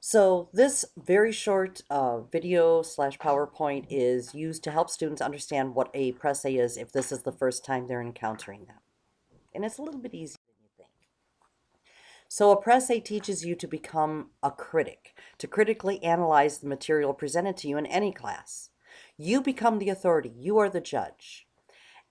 So this very short video slash PowerPoint is used to help students understand what a press is if this is the first time they're encountering them. And it's a little bit easier than you think. So a press teaches you to become a critic, to critically analyze the material presented to you in any class. You become the authority. You are the judge.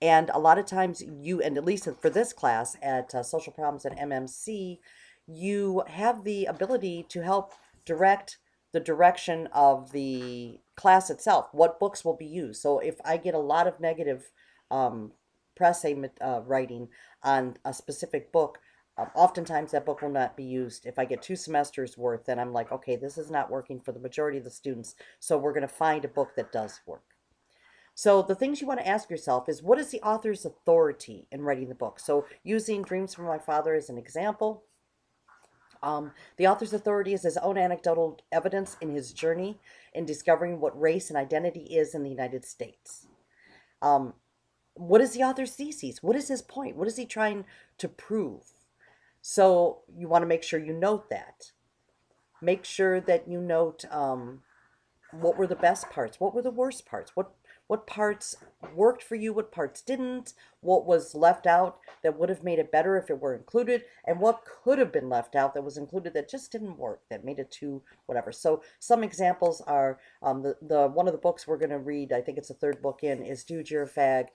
And a lot of times you, and at least for this class at Social Problems at MMC, you have the ability to help direct the direction of the class itself, what books will be used. So if I get a lot of negative press writing on a specific book, oftentimes that book will not be used. If I get 2 semesters worth, then I'm like, okay, this is not working for the majority of the students, so we're going to find a book that does work. So the things you want to ask yourself is, what is the author's authority in writing the book? So using Dreams from My Father as an example, the author's authority is his own anecdotal evidence in his journey in discovering what race and identity is in the United States. What is the author's thesis? What is his point? What is he trying to prove? So you want to make sure you note that. Make sure that you note what were the best parts? What were the worst parts? What parts worked for you? What parts didn't? What was left out that would have made it better if it were included? And what could have been left out that was included that just didn't work, that made it too whatever. So some examples are the one of the books we're going to read, I think it's the third book in, is Do Fag,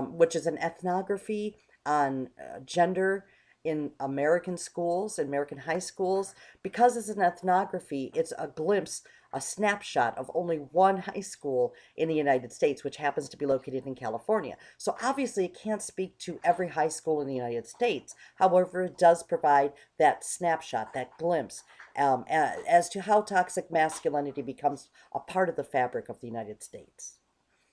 which is an ethnography on gender in American schools, American high schools. Because it's an ethnography, it's a glimpse, a snapshot of only one high school in the United States, which happens to be located in California. So obviously it can't speak to every high school in the United States. However, it does provide that snapshot, that glimpse, as to how toxic masculinity becomes a part of the fabric of the United States.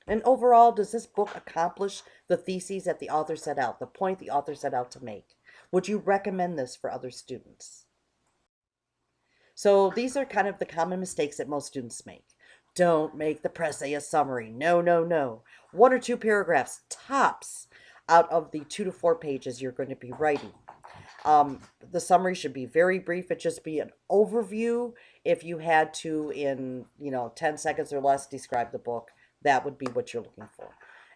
And overall, does this book accomplish the theses that the author set out, the point the author set out to make? Would you recommend this for other students? So these are kind of the common mistakes that most students make. Don't make the press a summary. No, no, no. 1 or 2 paragraphs, tops, out of the 2 to 4 pages you're going to be writing. The summary should be very brief. It just be an overview. If you had to, in 10 seconds or less, describe the book, that would be what you're looking for.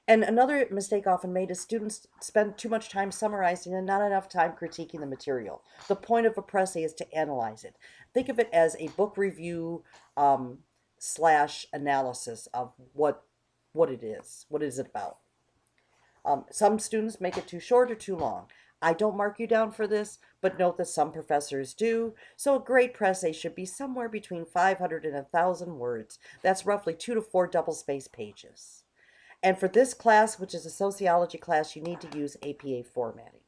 And another mistake often made is students spend too much time summarizing and not enough time critiquing the material. The point of a press is to analyze it. Think of it as a book review slash analysis of what it is. What is it about? Some students make it too short or too long. I don't mark you down for this, but note that some professors do. So a great press should be somewhere between 500 and 1,000 words. That's roughly 2 to 4 double-spaced pages. And for this class, which is a sociology class, you need to use APA formatting.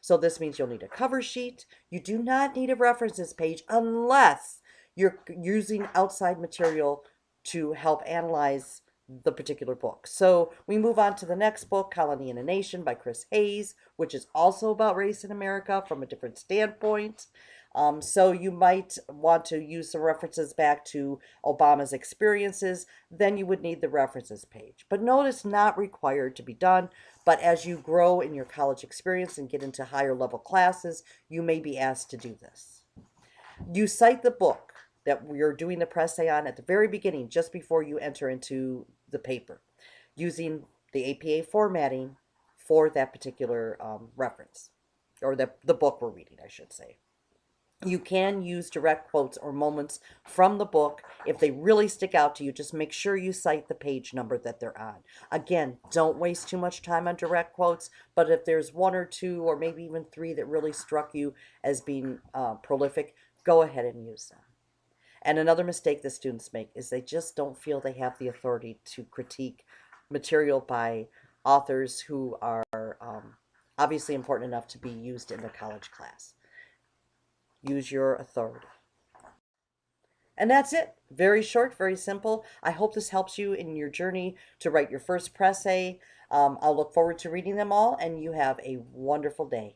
So this means you'll need a cover sheet. You do not need a references page unless you're using outside material to help analyze the particular book. So we move on to the next book, Colony in a Nation by Chris Hayes, which is also about race in America from a different standpoint. So you might want to use some references back to Obama's experiences. Then you would need the references page. But notice, not required to be done. But as you grow in your college experience and get into higher level classes, you may be asked to do this. You cite the book that we're doing the press on at the very beginning, just before you enter into the paper, using the APA formatting for that particular reference, or the book we're reading, I should say. You can use direct quotes or moments from the book. If they really stick out to you, just make sure you cite the page number that they're on. Again, don't waste too much time on direct quotes, but if there's 1 or 2 or maybe even 3 that really struck you as being prolific, go ahead and use them. And another mistake that students make is they just don't feel they have the authority to critique material by authors who are obviously important enough to be used in the college class. Use your authority. And that's it. Very short, very simple. I hope this helps you in your journey to write your first press. I'll look forward to reading them all, and you have a wonderful day.